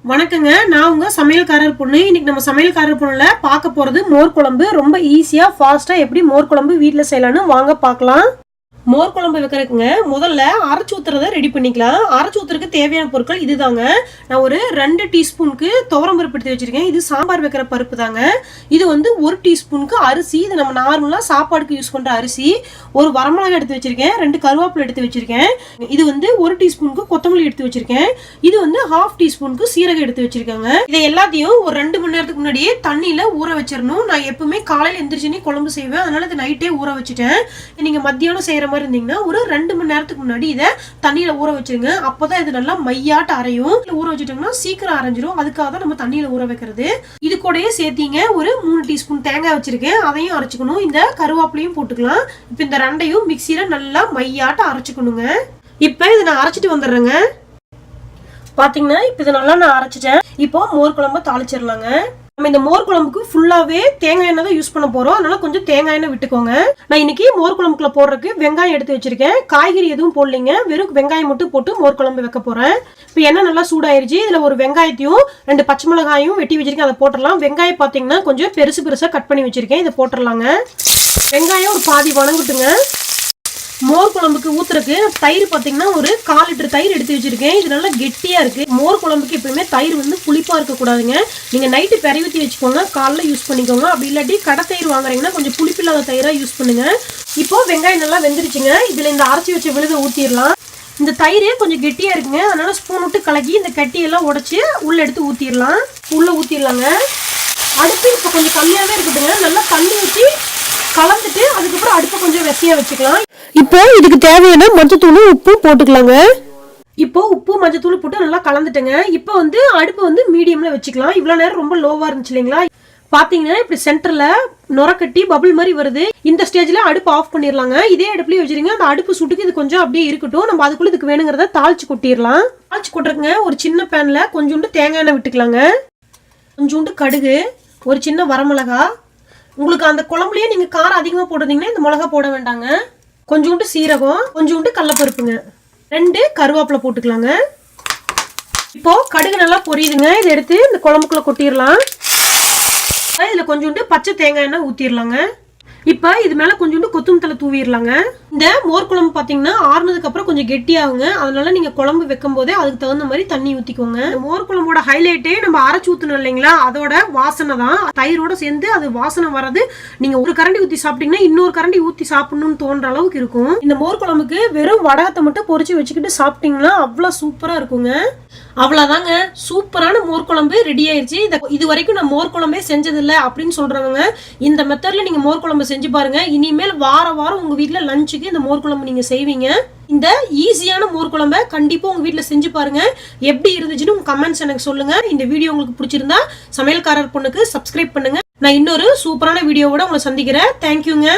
வணக்கங்க, நான் உங்க சமையல்காரர் பொண்ணு. இன்னைக்கு நம்ம சமையல்காரர் பொண்ணுல பார்க்க போறது மோர் குழம்பு. ரொம்ப ஈஸியா ஃபாஸ்டா எப்படி மோர் குழம்பு வீட்ல செய்யலாம்னு வாங்க பார்க்கலாம். மோர் குழம்பு வைக்கிறதுக்குங்க முதல்ல அரைச்சி ஊத்துறத ரெடி பண்ணிக்கலாம். அரைச்சி ஊத்துறதுக்கு தேவையான பொருட்கள் இதுதாங்க. நான் ஒரு 2 டீஸ்பூனுக்கு துவரம் பருப்பு எடுத்து வச்சிருக்கேன். இது சாம்பார் வைக்கிற பருப்பு தாங்க. இது வந்து 1 டீஸ்பூனுக்கு அரிசி. இது நம்ம நார்மலா சாப்பாடுக்கு யூஸ் பண்ற அரிசி. ஒரு வரமிளகாய் எடுத்து வச்சிருக்கேன். 2 கருவேப்பிலை எடுத்து வச்சிருக்கேன். இது வந்து 1 டீஸ்பூனுக்கு கொத்தமல்லி எடுத்து வச்சிருக்கேன். இது வந்து 1/2 டீஸ்பூனுக்கு சீரகம் எடுத்து வச்சிருக்காங்க. இதை எல்லாத்தையும் ஒரு 2 மணி நேரத்துக்கு முன்னாடியே தண்ணியில ஊற வச்சிடணும். நான் எப்பவுமே காலையில எந்திரிச்சுனே குழம்பு செய்வேன், அதனால இதை நைட்டே ஊற வச்சுட்டேன். நீங்க மத்தியானம் செய்யற இருந்தீங்கன்னா ஒரு 2 மணி நேரத்துக்கு முன்னாடி இதை தண்ணியில ஊற வச்சிருங்க. அப்பதான் இது நல்லா மையாட்ட அரையும். ஊற வச்சுட்டோம்னா சீக்கிரம் அரைஞ்சிரும். அதுக்காக தான் நம்ம தண்ணியில ஊற வைக்கிறது. இது கூடயே சேர்த்தீங்க ஒரு 3 டீஸ்பூன் தேங்காய் வச்சிருக்கேன், அதையும் அரைச்சுக்கணும். இந்த கருவேப்பிலையும் போட்டுக்கலாம். இப்ப இந்த ரெண்டையும் மிக்சியில நல்லா மையாட்ட அரைச்சுக்கணுங்க. இப்ப இதை நான் அரைச்சிட்டு வந்துடுறேங்க. பாத்தீங்கன்னா இப்ப இதை நல்லா நான் அரைச்சிட்டேன். இப்போ மோர் குழம்பு தாளிச்சிடலாங்க. நம்ம இந்த மோர் குழம்புக்கு ஃபுல்லாவே தேங்காய் எண்ணெய் தான் யூஸ் பண்ண போறோம், அதனால கொஞ்சம் தேங்காய் எண்ணெய் விட்டுக்கோங்க. நான் இன்னைக்கு மோர் குழம்புக்குள்ள போடுறதுக்கு வெங்காயம் எடுத்து வச்சிருக்கேன். காய்கறி எதுவும் போடலைங்க, வெறும் வெங்காயம் மட்டும் போட்டு மோர் குழம்பு வைக்க போறேன். இப்போ எண்ணெய் நல்லா சூடாயிருச்சு. இதுல ஒரு வெங்காயத்தையும் 2 பச்சை மிளகாயும் வெட்டி வச்சிருக்கேன், அதை போட்டுடலாம். வெங்காயம் பாத்தீங்கன்னா கொஞ்சம் பெருசு பெருசா கட் பண்ணி வச்சிருக்கேன், இதை போட்டுடலாங்க. வெங்காயம் ஒரு பாதி வணங்கட்டுங்க. மோர் குழம்புக்கு ஊத்துறதுக்கு தயிர் பாத்தீங்கன்னா ஒரு 1/4 லிட்டர் தயிர் எடுத்து வச்சிருக்கேன். இது நல்லா கெட்டியா இருக்கு. மோர் குழம்புக்கு எப்பவுமே தயிர் வந்து புளிப்பா இருக்க கூடாதுங்க. நீங்க நைட்டு பெரிய ஊத்தி வச்சுக்கோங்க, காலைல யூஸ் பண்ணிக்கோங்க. அப்படி இல்லாட்டி கடை தயிர் வாங்குறீங்கன்னா கொஞ்சம் புளிப்பில்லாத தயிரா யூஸ் பண்ணுங்க. இப்போ வெங்காயம் நல்லா வெந்துருச்சுங்க. இதுல இந்த அரைச்சி வச்ச விழுதை ஊத்திடலாம். இந்த தயிர் கொஞ்சம் கெட்டியா இருக்குங்க, அதனால ஸ்பூன் விட்டு கலக்கி இந்த கட்டியெல்லாம் உடைச்சு உள்ள எடுத்து ஊத்திடலாம். உள்ள ஊத்திடலாங்க. அடுப்பு இப்போ கொஞ்சம் கம்மியாவே இருக்கட்டுங்க. நல்லா தண்ணி ஊற்றி கலந்துட்டு அதுக்கப்புறம் அடுப்பை கொஞ்சம் வெசையா வச்சுக்கலாம். இப்போ இதுக்கு தேவையான மஞ்சத்தூள் உப்பு போட்டுக்கலாங்க. இப்போ உப்பு மஞ்சத்தூள் போட்டு நல்லா கலந்துட்டேங்க. இப்போ வந்து அடுப்பு வந்து மீடியம்ல வச்சுக்கலாம். இவ்வளவு நேரம் ரொம்ப லோவா இருந்துச்சு இல்லைங்களா? பாத்தீங்கன்னா இப்படி சென்டர்ல நுர கட்டி பபிள் மாதிரி வருது. இந்த ஸ்டேஜ்ல அடுப்பு ஆஃப் பண்ணிடலாங்க. இதே அடுப்புலயே வச்சிருங்க. அந்த அடுப்பு சுட்டுக்கு இது கொஞ்சம் அப்படியே இருக்கட்டும். நம்ம அதுக்குள்ள இதுக்கு வேணுங்கிறத தாளிச்சு கொட்டிடலாம். தாளிச்சு கொட்டுறதுங்க ஒரு சின்ன பேன்ல கொஞ்சோண்டு தேங்காய் எண்ணெய் விட்டுக்கலாங்க. கொஞ்சோண்டு கடுகு, ஒரு சின்ன வரமிளகா. உங்களுக்கு அந்த குழம்புலயே நீங்க காரம் அதிகமா போடுறீங்கன்னா இந்த மிளகா போட வேண்டாங்க. கொஞ்சோண்டு சீரகம், கொஞ்சோண்டு கடலைப்பருப்புங்க, 2 கருவேப்பிலை போட்டுக்கலாங்க. இப்போ கடுகு நல்லா பொரியுதுங்க. இதை எடுத்து இந்த குழம்புக்குள்ள கொட்டிடலாம். இதுல கொஞ்சோண்டு பச்சை தேங்காய் எண்ணெய் ஊத்திடலாங்க. இப்ப இது மேல கொஞ்சோண்டு கொத்தமல்லி தழை தூவிடலாங்க. இந்த மோர் குழம்பு பாத்தீங்கன்னா ஆறுனதுக்கு அப்புறம் கொஞ்சம் கெட்டியாகுங்க, அதனால நீங்க குழம்பு வைக்கும் போதே அதுக்கு தகுந்த மாதிரி தண்ணி ஊத்திக்கோங்க. மோர் குழம்போட ஹைலைட்டே நம்ம அரைச்சு ஊத்தணும் இல்லைங்களா, அதோட வாசனை தான். தயிரோட சேர்ந்து அது வாசனை வர்றது. நீங்க ஒரு கரண்டி ஊத்தி சாப்பிட்டீங்கன்னா இன்னொரு கரண்டி ஊத்தி சாப்பிடணும்னு தோன்ற அளவுக்கு இருக்கும். இந்த மோர் குழம்புக்கு வெறும் வடகத்தை மட்டும் பொரிச்சு வச்சுக்கிட்டு சாப்பிட்டீங்கன்னா அவ்வளவு சூப்பரா இருக்குங்க. அவ்வளவுதாங்க, சூப்பரான மோர் குழம்பு ரெடி ஆயிடுச்சு. இது வரைக்கும் நான் மோர் குழம்பே செஞ்சதில்லை அப்படின்னு சொல்றவங்க இந்த மெத்தட்ல நீங்க மோர் குழம்பு செஞ்சு பாருங்க. இனிமேல் வாரம் உங்க வீட்டுல லஞ்சுக்கு இந்த மோர் குழம்பு நீங்க செய்வீங்க. இந்த ஈஸியான மோர் குழம்பை கண்டிப்பா உங்க வீட்டுல செஞ்சு பாருங்க. எப்படி இருந்துச்சுன்னு உங்க கமெண்ட்ஸ் எனக்கு சொல்லுங்க. இந்த வீடியோ உங்களுக்கு பிடிச்சிருந்தா சமையல்காரர் பொண்ணுக்கு சப்ஸ்கிரைப் பண்ணுங்க. நான் இன்னொரு சூப்பரான வீடியோவோட உங்களை சந்திக்கிறேன். தேங்க்யூங்க.